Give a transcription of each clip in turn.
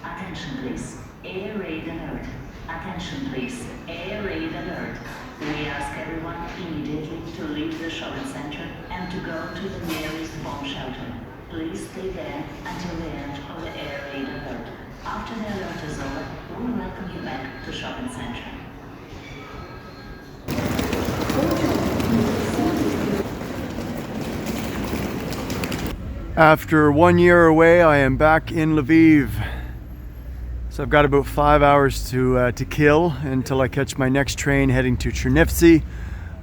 Attention please, air raid alert. Attention please, air raid alert. We ask everyone immediately to leave the shopping center and to go to the nearest bomb shelter. Please stay there until the end of the air raid alert. After the alert is over, we will welcome you back to shopping center. After 1 year away, I am back in Lviv. So I've got about 5 hours to kill until I catch my next train heading to Chernivtsi.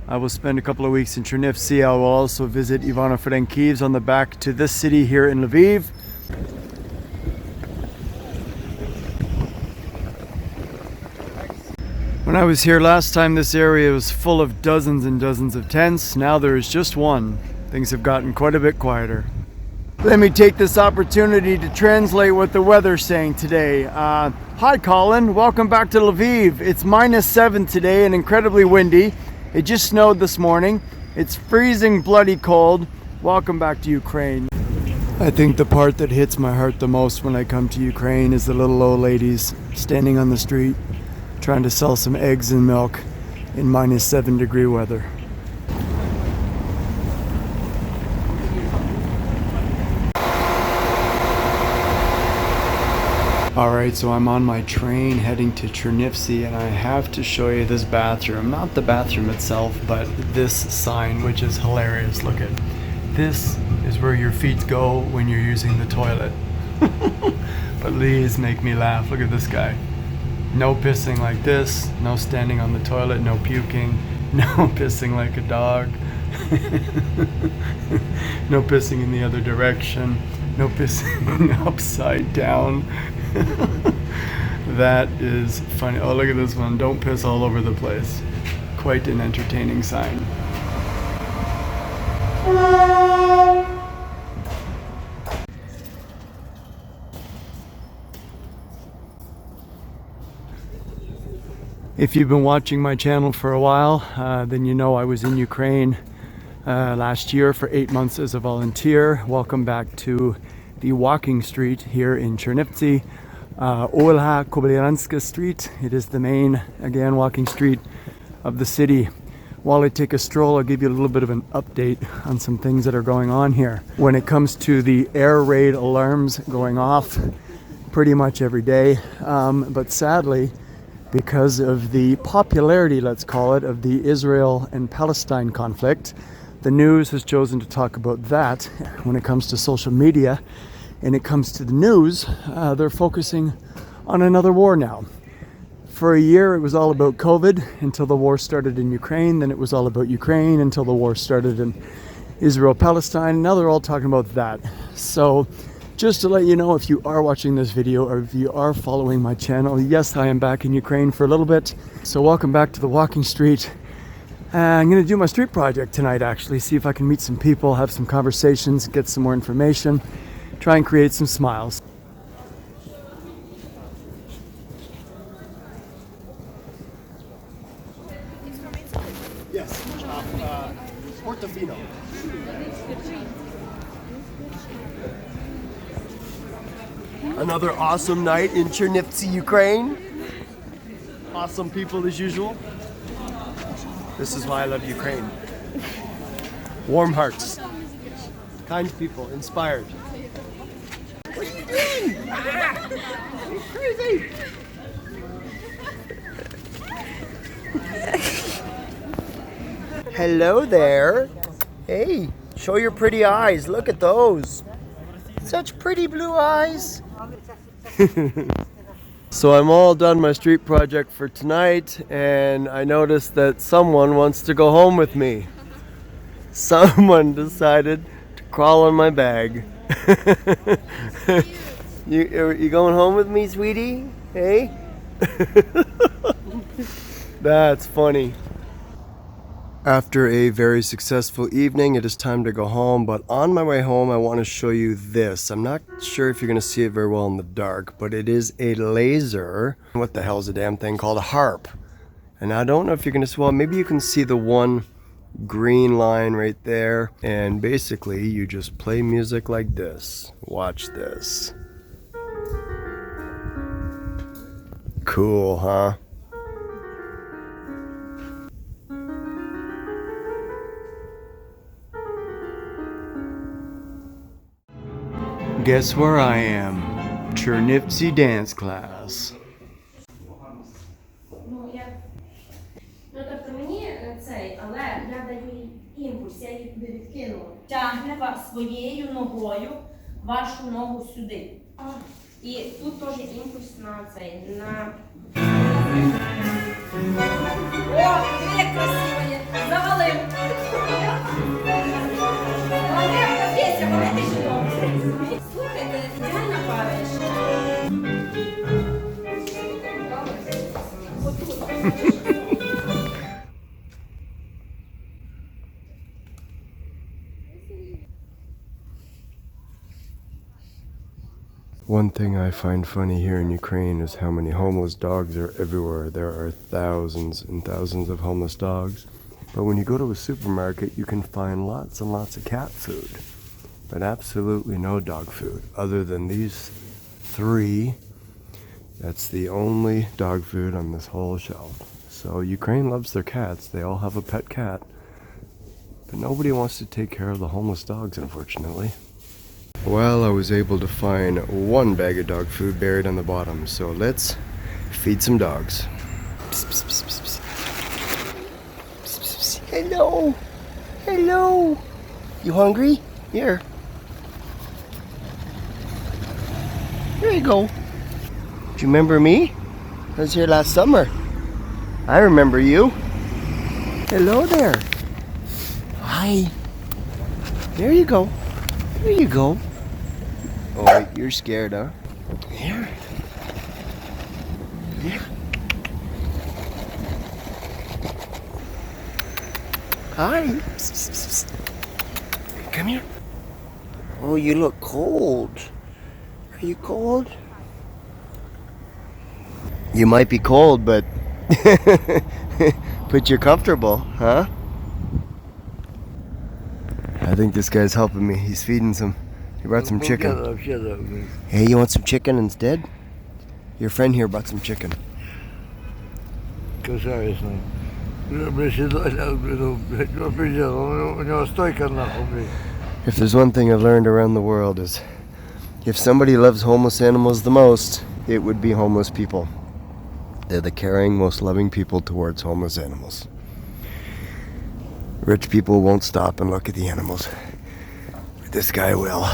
I will spend a couple of weeks in Chernivtsi. I will also visit Ivano-Frankivsk on the back to this city here in Lviv. When I was here last time, this area was full of dozens and dozens of tents. Now there is just one. Things have gotten quite a bit quieter. Let me take this opportunity to translate what the weather's saying today. Hi Colin, welcome back to Lviv. It's -7 today and incredibly windy. It just snowed this morning. It's freezing bloody cold. Welcome back to Ukraine. I think the part that hits my heart the most when I come to Ukraine is the little old ladies standing on the street trying to sell some eggs and milk in -7-degree weather. Alright, so I'm on my train heading to Chernivtsi and I have to show you this bathroom. Not the bathroom itself, but this sign, which is hilarious. Look at this is where your feet go when you're using the toilet. But please make me laugh. Look at this guy. No pissing like this, no standing on the toilet, no puking, no pissing like a dog, no pissing in the other direction, no pissing upside down. That is funny. Oh, look at this one. Don't piss all over the place. Quite an entertaining sign. If you've been watching my channel for a while, then you know I was in Ukraine last year for 8 months as a volunteer. Welcome back to the walking street here in Chernivtsi, Olha Kobylanska Street. It is the main, again, walking street of the city. While I take a stroll, I'll give you a little bit of an update on some things that are going on here. When it comes to the air raid alarms going off pretty much every day, but sadly, because of the popularity, let's call it, of the Israel and Palestine conflict, the news has chosen to talk about that. When it comes to social media and it comes to the news, they're focusing on another war now. For a year, it was all about COVID until the war started in Ukraine. Then it was all about Ukraine until the war started in Israel-Palestine. Now they're all talking about that. So just to let you know, if you are watching this video or if you are following my channel, yes, I am back in Ukraine for a little bit. So welcome back to the walking street. I'm going to do my street project tonight, actually. See if I can meet some people, have some conversations, get some more information, try and create some smiles. Yes, Portofino. Another awesome night in Chernivtsi, Ukraine. Awesome people as usual. This is why I love Ukraine. Warm hearts, kind people, inspired. What are you doing? You're crazy. Hello there. Hey, show your pretty eyes. Look at those. Such pretty blue eyes. So I'm all done my street project for tonight, and I noticed that someone wants to go home with me. Someone decided to crawl on my bag. You going home with me, sweetie? Hey? That's funny. After a very successful evening, it is time to go home, but on my way home I want to show you this. I'm not sure if you're going to see it very well in the dark, but it is a laser. What the hell is a damn thing called? A harp. And I don't know if you're going to see, well, maybe you can see the one green line right there, and basically you just play music like this. Watch this. cool, huh? Guess where I am? Chernivtsi dance class. Ну, тобто мені цей, але я даю їй імпульс, я її туди відкинула. Тягне вас своєю ногою вашу ногу сюди. І тут теж імпульс на цей, на... О, як красиво є! Завалив! Завалив, Петя, валити жінок! Слухайте, ідеальна пара ще. One thing I find funny here in Ukraine is how many homeless dogs are everywhere. There are thousands and thousands of homeless dogs. But when you go to a supermarket, you can find lots and lots of cat food, but absolutely no dog food, other than these 3. That's the only dog food on this whole shelf. So Ukraine loves their cats. They all have a pet cat. But nobody wants to take care of the homeless dogs, unfortunately. Well, I was able to find 1 bag of dog food buried on the bottom, so let's feed some dogs. Psst, psst, psst, psst, psst. Psst, psst, psst. Hello! Hello! You hungry? Here. Here you go. Do you remember me? I was here last summer. I remember you. Hello there. Hi. There you go. There you go. Oh, you're scared, huh? Here. Here. Hi. Psst, psst, psst. Come here. Oh, you look cold. Are you cold? You might be cold, but but you're comfortable, huh? I think this guy's helping me. He's feeding some. He brought some chicken. Hey, you want some chicken instead? Your friend here brought some chicken. If there's one thing I've learned around the world is if somebody loves homeless animals the most, it would be homeless people. They're the caring, most loving people towards homeless animals. Rich people won't stop and look at the animals. But this guy will.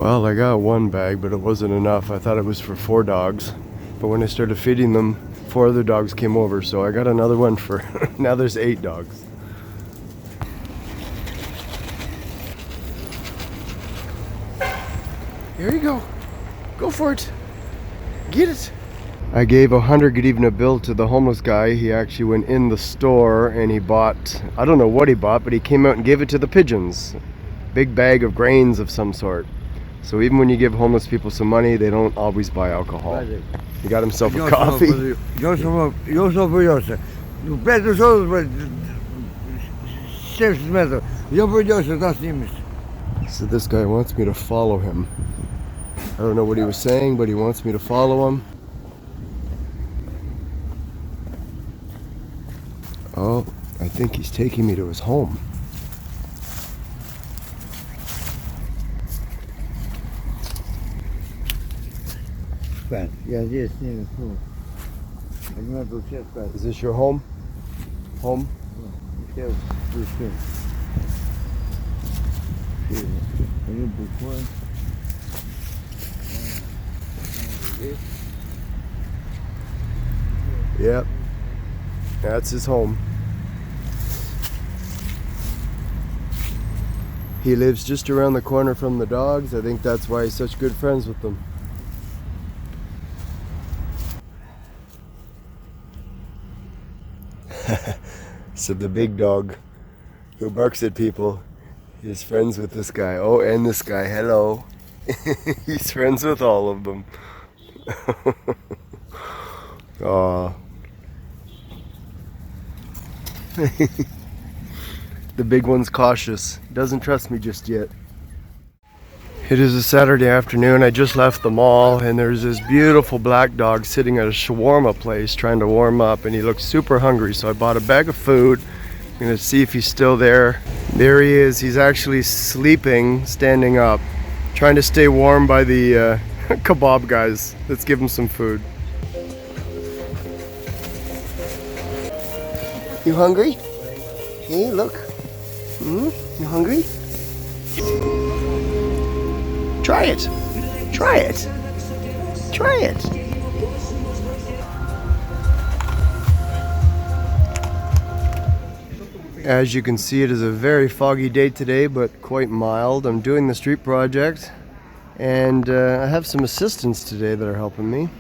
Well, I got 1 bag, but it wasn't enough. I thought it was for 4 dogs. But when I started feeding them, 4 other dogs came over, so I got another one for... Now there's 8 dogs. Here you go. Go for it. Get it. I gave 100 grivna bill to the homeless guy. He actually went in the store and he bought, I don't know what he bought, but he came out and gave it to the pigeons. Big bag of grains of some sort. So even when you give homeless people some money, they don't always buy alcohol. He got himself a coffee. So this guy wants me to follow him. I don't know what he was saying, but he wants me to follow him. Oh, I think he's taking me to his home. Is this your home? Home? Yep, that's his home. He lives just around the corner from the dogs. I think that's why he's such good friends with them. So the big dog who barks at people is friends with this guy. Oh, and this guy, hello. He's friends with all of them. Aw. The big one's cautious. Doesn't trust me just yet. It is a Saturday afternoon. I just left the mall and there's this beautiful black dog sitting at a shawarma place trying to warm up, and he looks super hungry, so I bought a bag of food. I'm gonna see if he's still there. There he is. He's actually sleeping, standing up, trying to stay warm by the kebab guys. Let's give him some food. You hungry? Hey, look. You hungry? Try it. Try it. Try it. As you can see, it is a very foggy day today, but quite mild. I'm doing the street project, and I have some assistants today that are helping me.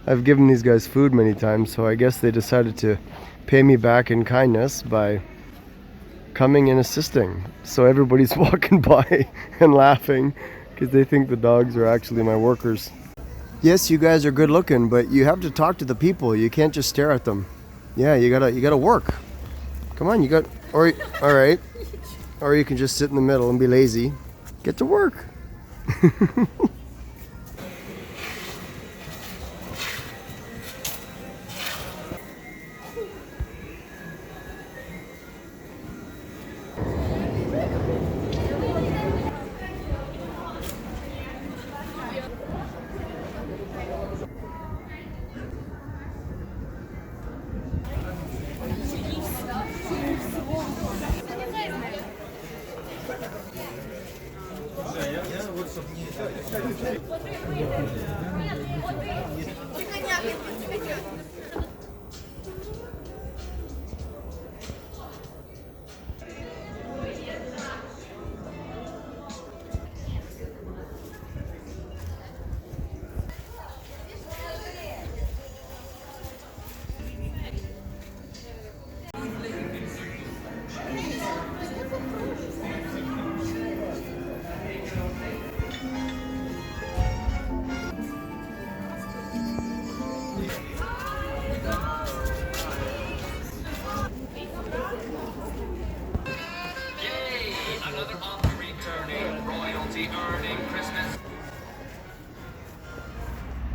I've given these guys food many times, so I guess they decided to pay me back in kindness by coming and assisting. So everybody's walking by and laughing because they think the dogs are actually my workers. Yes, you guys are good looking, but you have to talk to the people. You can't just stare at them. Yeah, you gotta work. Come on, all right. Or you can just sit in the middle and be lazy. Get to work.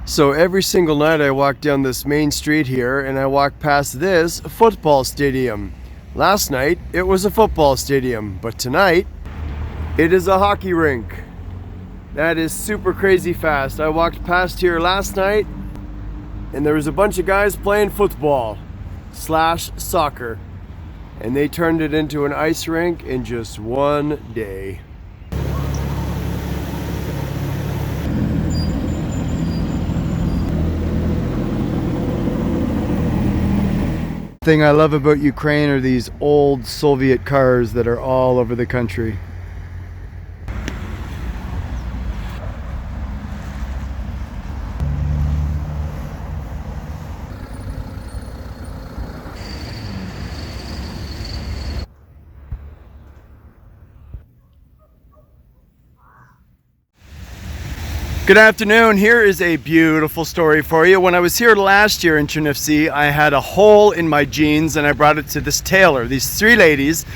So every single night I walk down this main street here and I walk past this football stadium. Last night it was a football stadium, but tonight it is a hockey rink. That is super crazy fast. I walked past here last night and there was a bunch of guys playing football / soccer, and they turned it into an ice rink in just one day. Thing I love about Ukraine are these old Soviet cars that are all over the country. Good afternoon. Here is a beautiful story for you. When I was here last year in Chernivtsi, I had a hole in my jeans and I brought it to this tailor, these three ladies,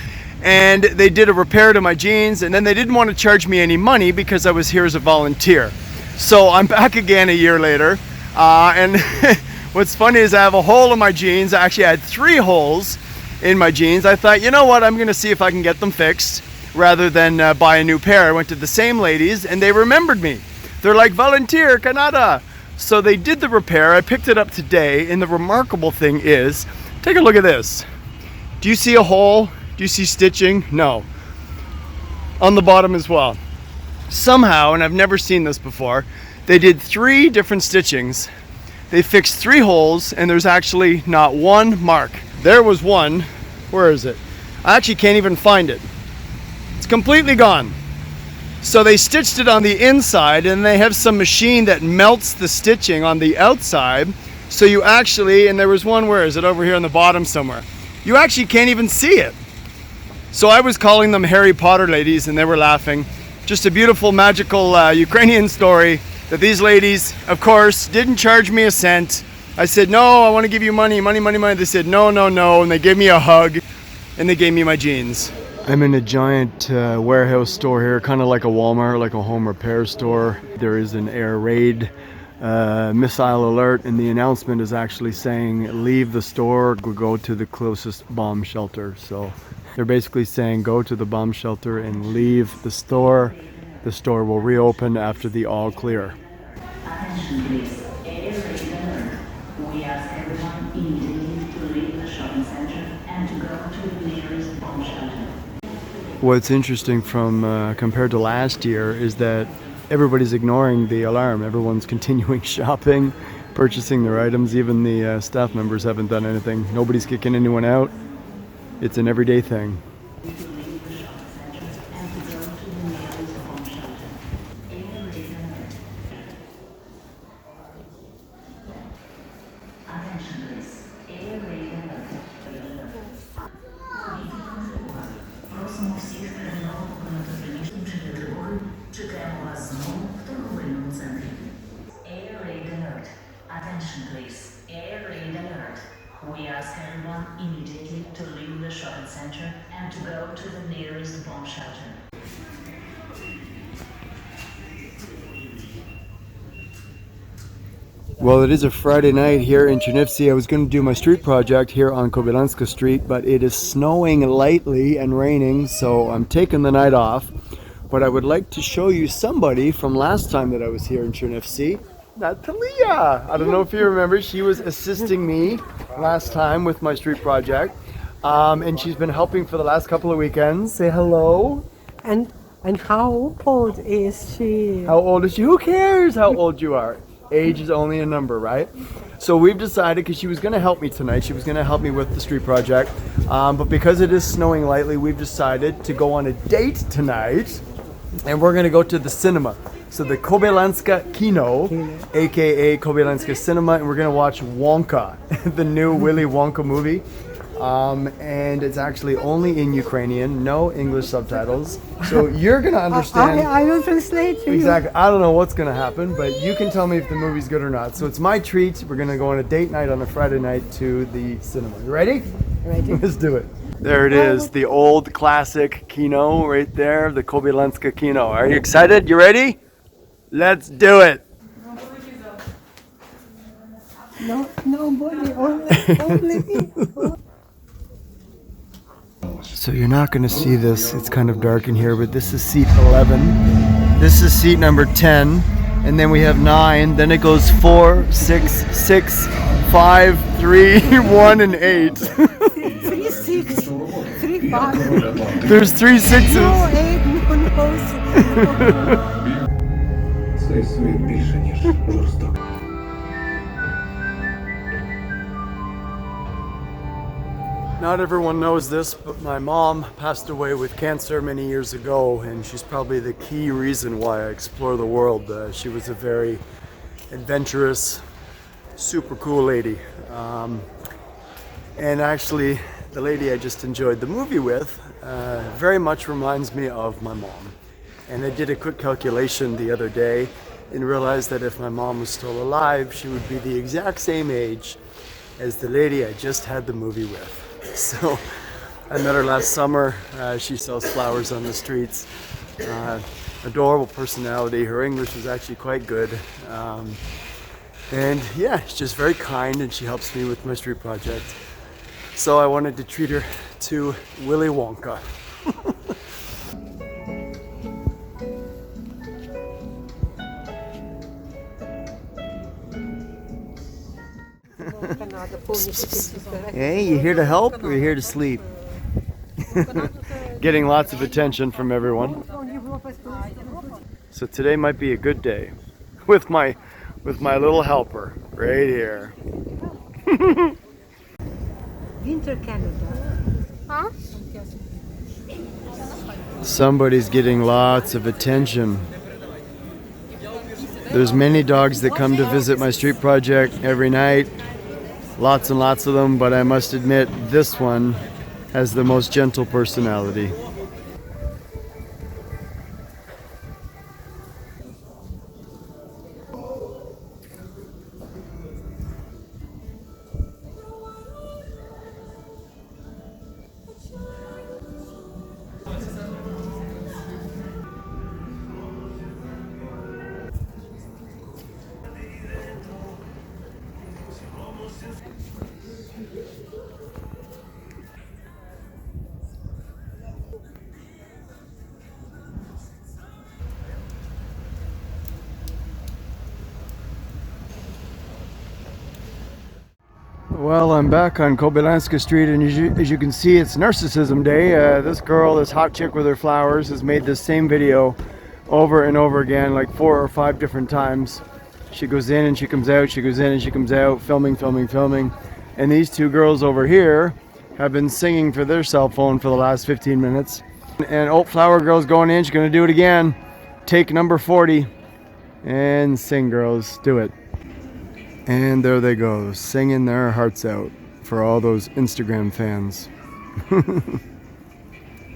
and they did a repair to my jeans, and then they didn't want to charge me any money because I was here as a volunteer. So I'm back again a year later, and what's funny is I have a hole in my jeans. I actually had 3 holes in my jeans. I thought, you know what, I'm gonna see if I can get them fixed rather than buy a new pair. I went to the same ladies and they remembered me. They're like, volunteer, Canada. So they did the repair. I picked it up today, and the remarkable thing is, take a look at this. Do you see a hole? Do you see stitching? No. On the bottom as well. Somehow, and I've never seen this before, they did 3 different stitchings. They fixed 3 holes, and there's actually not one mark. There was one. Where is it? I actually can't even find it. It's completely gone. So they stitched it on the inside, and they have some machine that melts the stitching on the outside. So you actually, and there was one, where is it? Over here on the bottom somewhere. You actually can't even see it. So I was calling them Harry Potter ladies, and they were laughing. Just a beautiful, magical Ukrainian story that these ladies, of course, didn't charge me a cent. I said, no, I want to give you money, money, money, money. They said, no, no, no, and they gave me a hug. and they gave me my jeans. I'm in a giant warehouse store here, kind of like a Walmart, like a home repair store. There is an air raid missile alert, and the announcement is actually saying leave the store, go to the closest bomb shelter. So they're basically saying go to the bomb shelter and leave the store. The store will reopen after the all clear. Attention please, air raid alert. We ask everyone immediately to leave the shopping center and to go to the nearest bomb shelter. What's interesting from compared to last year is that everybody's ignoring the alarm. Everyone's continuing shopping, purchasing their items. Even the staff members haven't done anything. Nobody's kicking anyone out. It's an everyday thing. To leave the shopping center and to go to the nearest bomb shelter. Air raid alert. Attention please, air raid alert. Просимо всіх терміново покинути приміщення чи тривоги. Чекаємо вас знову в торговельному центрі. Air raid alert. Attention please, air raid alert. We ask everyone immediately to leave the shopping center and to go to the nearest bomb shelter. Well, it is a Friday night here in Chernivtsi. I was going to do my street project here on Kobylanska Street, but it is snowing lightly and raining, so I'm taking the night off. But I would like to show you somebody from last time that I was here in Chernivtsi. Natalia! I don't know if you remember, she was assisting me last time with my street project. And she's been helping for the last couple of weekends. Say hello. And how old is she? How old is she? Who cares how old you are? Age is only a number, right? So we've decided, because she was going to help me tonight, she was going to help me with the street project, but because it is snowing lightly, we've decided to go on a date tonight, and we're going to go to the cinema. So the Kobylanska Kino, aka Kobylanska Cinema, and we're going to watch Wonka, the new Willy Wonka movie. And it's actually only in Ukrainian, no English subtitles. So you're going to understand. I will translate to Exactly. I don't know what's going to happen, but you can tell me if the movie's good or not. So it's my treat. We're going to go on a date night on a Friday night to the cinema. You ready? you. Ready? Let's do it. There it is, the old classic Kino right there, the Kobylanska Kino. Are you excited? You ready? Let's do it. No, nobody, only me. So you're not going to see this, it's kind of dark in here, but this is seat 11. This is seat number 10, and then we have 9, then it goes 4, 6, 6, 5, 3, 1, and 8. 3, 6, 3, 5. There's 3 sixes. No, 8, no. Цей світ більше, ніж жорстокий. Not everyone knows this, but my mom passed away with cancer many years ago, and she's probably the key reason why I explore the world. She was a very adventurous, super cool lady. And actually, the lady I just enjoyed the movie with very much reminds me of my mom. And I did a quick calculation the other day and realized that if my mom was still alive, she would be the exact same age as the lady I just had the movie with. So I met her last summer. She sells flowers on the streets. Adorable personality. Her English is actually quite good. And yeah, she's just very kind, and she helps me with my street project. So I wanted to treat her to Willy Wonka. Hey, you here to help or you here to sleep? Getting lots of attention from everyone. So today might be a good day with my little helper right here. Winter Canada. Somebody's getting lots of attention. There's many dogs that come to visit my street project every night. Lots and lots of them, but I must admit this one has the most gentle personality. Well, I'm back on Kobylanska Street, and as you can see, it's Narcissism Day. This girl, this hot chick with her flowers, has made this same video over and over again, like 4 or 5 different times. She goes in and she comes out, she goes in and she comes out, filming, filming, filming. And these two girls over here have been singing for their cell phone for the last 15 minutes. And oh, flower girl's going in, she's gonna do it again. Take number 40 and sing, girls, do it. And there they go, singing their hearts out for all those Instagram fans.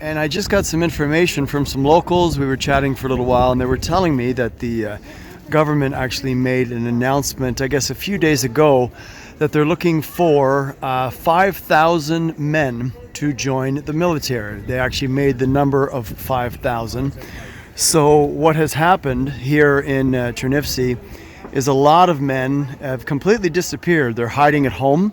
And I just got some information from some locals. We were chatting for a little while, and they were telling me that the government actually made an announcement, I guess a few days ago, that they're looking for 5,000 men to join the military. They actually made the number of 5,000. So what has happened here in Chernivtsi is a lot of men have completely disappeared. They're hiding at home.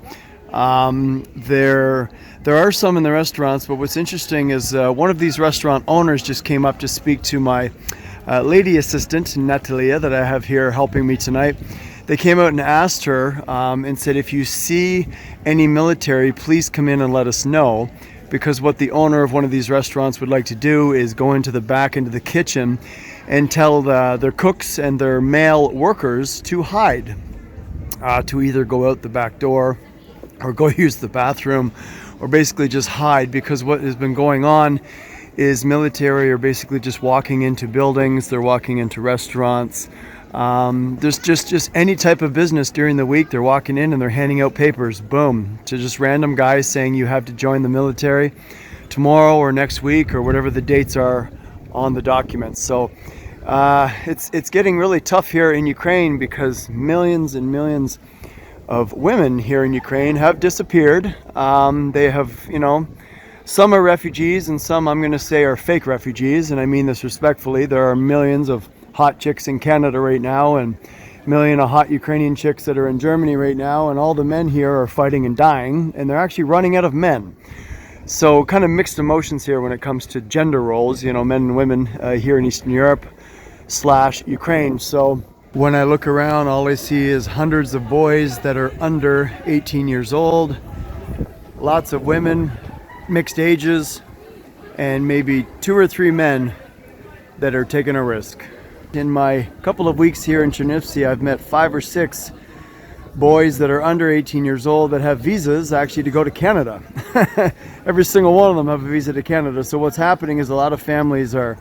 There are some in the restaurants, but what's interesting is one of these restaurant owners just came up to speak to my lady assistant, Natalia, that I have here helping me tonight. They came out and asked her and said, if you see any military, please come in and let us know. Because what the owner of one of these restaurants would like to do is go into the back, into the kitchen, and tell their cooks and their male workers to hide, to either go out the back door or go use the bathroom, or basically just hide, because what has been going on is military are basically just walking into buildings, they're walking into restaurants. There's just any type of business during the week, they're walking in and they're handing out papers, boom, to just random guys saying you have to join the military tomorrow or next week or whatever the dates are on the documents. So it's getting really tough here in Ukraine, because millions and millions of women here in Ukraine have disappeared. They have, some are refugees and some, I'm going to say, are fake refugees, and I mean this respectfully. There are millions of hot chicks in Canada right now, and a million of hot Ukrainian chicks that are in Germany right now, and all the men here are fighting and dying, and they're actually running out of men. So kind of mixed emotions here when it comes to gender roles, men and women here in Eastern Europe / Ukraine. So when I look around, all I see is hundreds of boys that are under 18 years old, lots of women, mixed ages, and maybe 2 or 3 men that are taking a risk. In my couple of weeks here in Chernivtsi, I've met 5 or 6 boys that are under 18 years old that have visas actually to go to Canada. Every single one of them have a visa to Canada. So what's happening is a lot of families are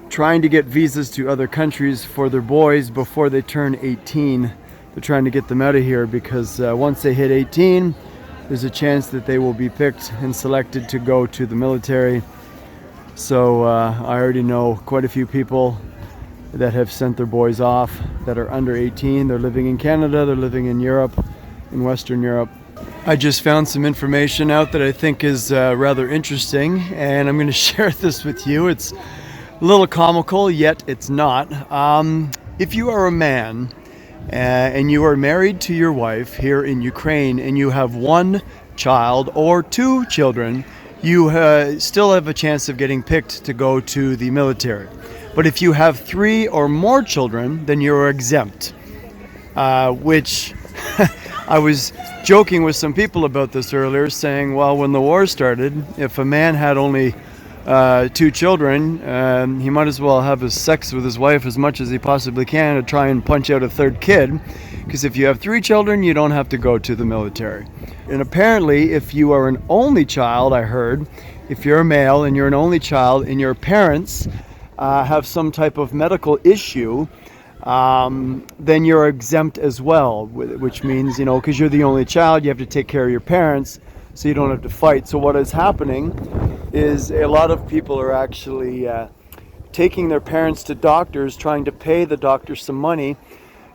trying to get visas to other countries for their boys before they turn 18. They're trying to get them out of here, because once they hit 18, there's a chance that they will be picked and selected to go to the military. So I already know quite a few people that have sent their boys off that are under 18. They're living in Canada, they're living in Europe, in Western Europe. I just found some information out that I think is rather interesting, and I'm going to share this with you. It's a little comical, yet it's not. If you are a man and you are married to your wife here in Ukraine, and you have 1 child or 2 children, you still have a chance of getting picked to go to the military. But if you have 3 or more children, then you're exempt, which I was joking with some people about this earlier, saying, well, when the war started, if a man had only 2 children, he might as well have his sex with his wife as much as he possibly can to try and punch out a 3rd kid, because if you have 3 children, you don't have to go to the military. And apparently, if you are an only child, I heard, if you're a male and you're an only child and your parents have some type of medical issue, then you're exempt as well, which means, because you're the only child, you have to take care of your parents, so you don't have to fight. So what is happening is a lot of people are actually taking their parents to doctors, trying to pay the doctors some money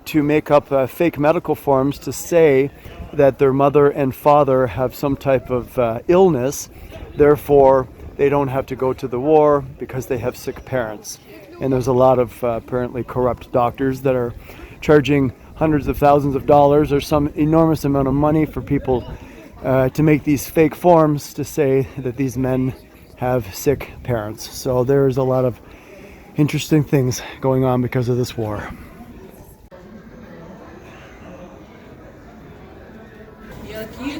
to make up fake medical forms to say that their mother and father have some type of illness, therefore they don't have to go to the war because they have sick parents. And there's a lot of apparently corrupt doctors that are charging hundreds of thousands of dollars or some enormous amount of money for people to make these fake forms to say that these men have sick parents. So there's a lot of interesting things going on because of this war. Які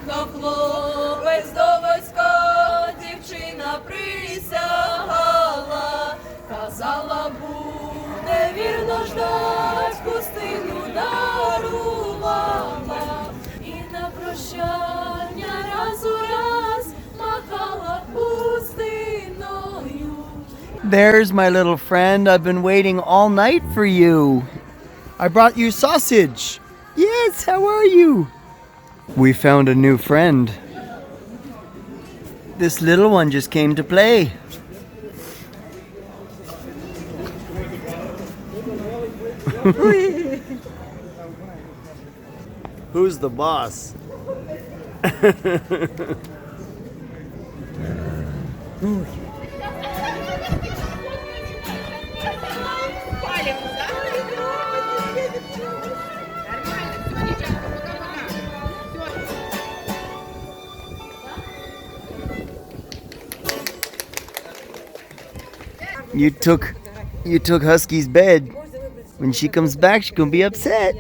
There's my little friend. I've been waiting all night for you. I brought you sausage. Yes, how are you? We found a new friend. This little one just came to play. Who's the boss? You took Husky's bed. When she comes back, she's gonna be upset.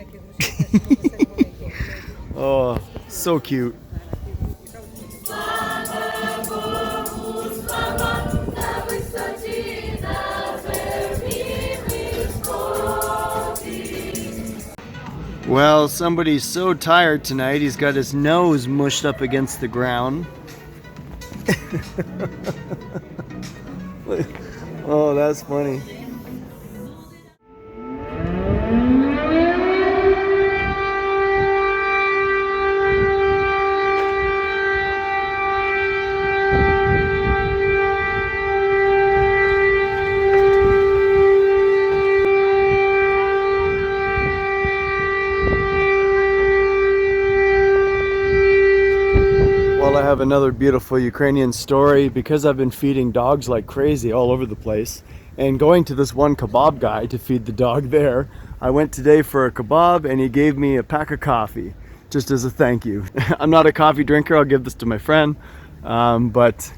Oh, so cute. Well, somebody's so tired tonight, he's got his nose mushed up against the ground. Oh, that's funny. Well, I have another beautiful Ukrainian story because I've been feeding dogs like crazy all over the place and going to this one kebab guy to feed the dog there. I went today for a kebab and he gave me a pack of coffee just as a thank you. I'm not a coffee drinker, I'll give this to my friend, but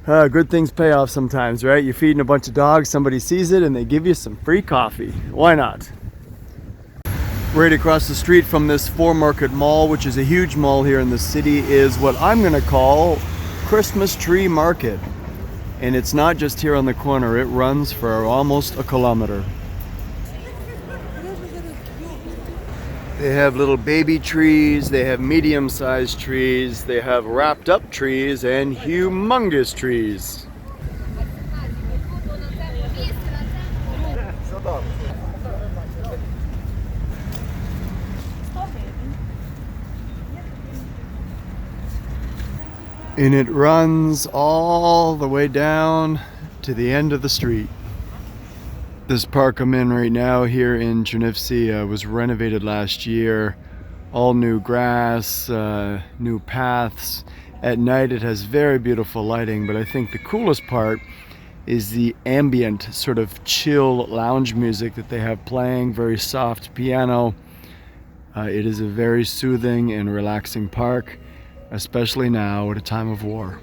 good things pay off sometimes, right? You're feeding a bunch of dogs, somebody sees it and they give you some free coffee. Why not? Right across the street from this Foremarket Mall, which is a huge mall here in the city, is what I'm gonna call Christmas Tree Market. And it's not just here on the corner, it runs for almost a kilometer. They have little baby trees, they have medium-sized trees, they have wrapped up trees and humongous trees. And it runs all the way down to the end of the street. This park I'm in right now here in Chernivtsi was renovated last year. All new grass, new paths. At night it has very beautiful lighting, but I think the coolest part is the ambient sort of chill lounge music that they have playing, very soft piano. It is a very soothing and relaxing park, especially now at a time of war.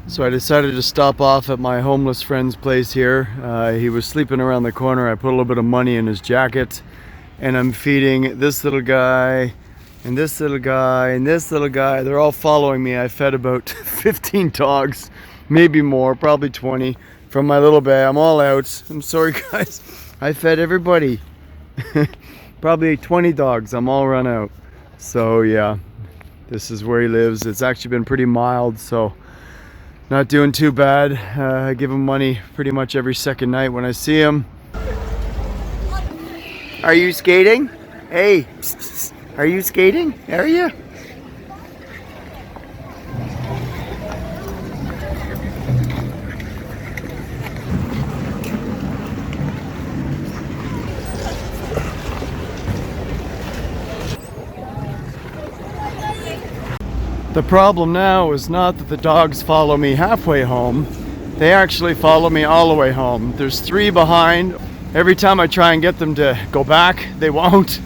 So I decided to stop off at my homeless friend's place here. He was sleeping around the corner. I put a little bit of money in his jacket and I'm feeding this little guy and this little guy and this little guy. They're all following me. I fed about 15 dogs, maybe more, probably 20 from my little bag. I'm all out. I'm sorry guys. I fed everybody. Probably 20 dogs. I'm all run out. So yeah, this is where he lives. It's actually been pretty mild, so not doing too bad. I give him money pretty much every second night when I see him. Are you skating? Hey, are you skating? Are you? The problem now is not that the dogs follow me halfway home. They actually follow me all the way home. There's 3 behind. Every time I try and get them to go back, they won't.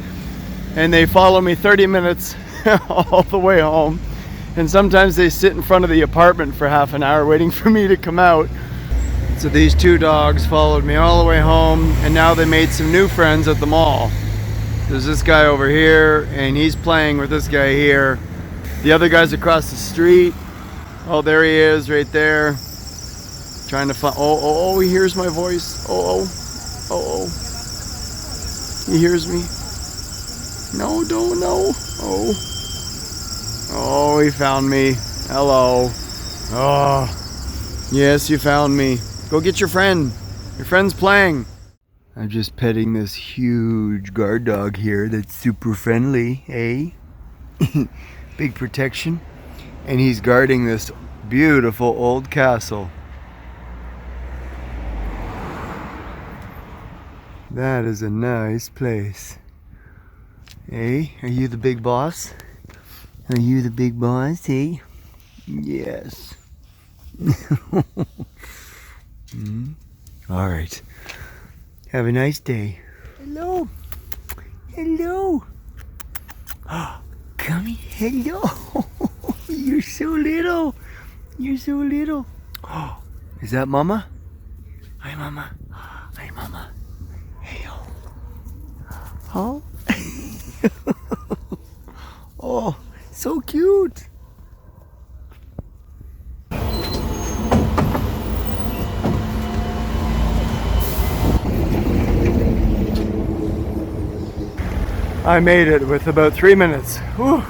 And they follow me 30 minutes all the way home. And sometimes they sit in front of the apartment for half an hour waiting for me to come out. So these 2 dogs followed me all the way home, and now they made some new friends at the mall. There's this guy over here, and he's playing with this guy here. The other guy's across the street. Oh, there he is, right there. Trying to find. Oh, he hears my voice. Oh. He hears me. No, don't, no. Oh, he found me. Hello. Oh, yes, you found me. Go get your friend. Your friend's playing. I'm just petting this huge guard dog here that's super friendly, eh? Big protection. And he's guarding this beautiful old castle. That is a nice place. Eh? Are you the big boss? Are you the big boss, eh? Yes. All right. Have a nice day. Hello. Hello. Come here. Hello. You're so little. You're so little. Oh, is that Mama? Hi, Mama. Hi, Mama. Hey, oh. Oh, so cute. I made it with about 3 minutes. Whew.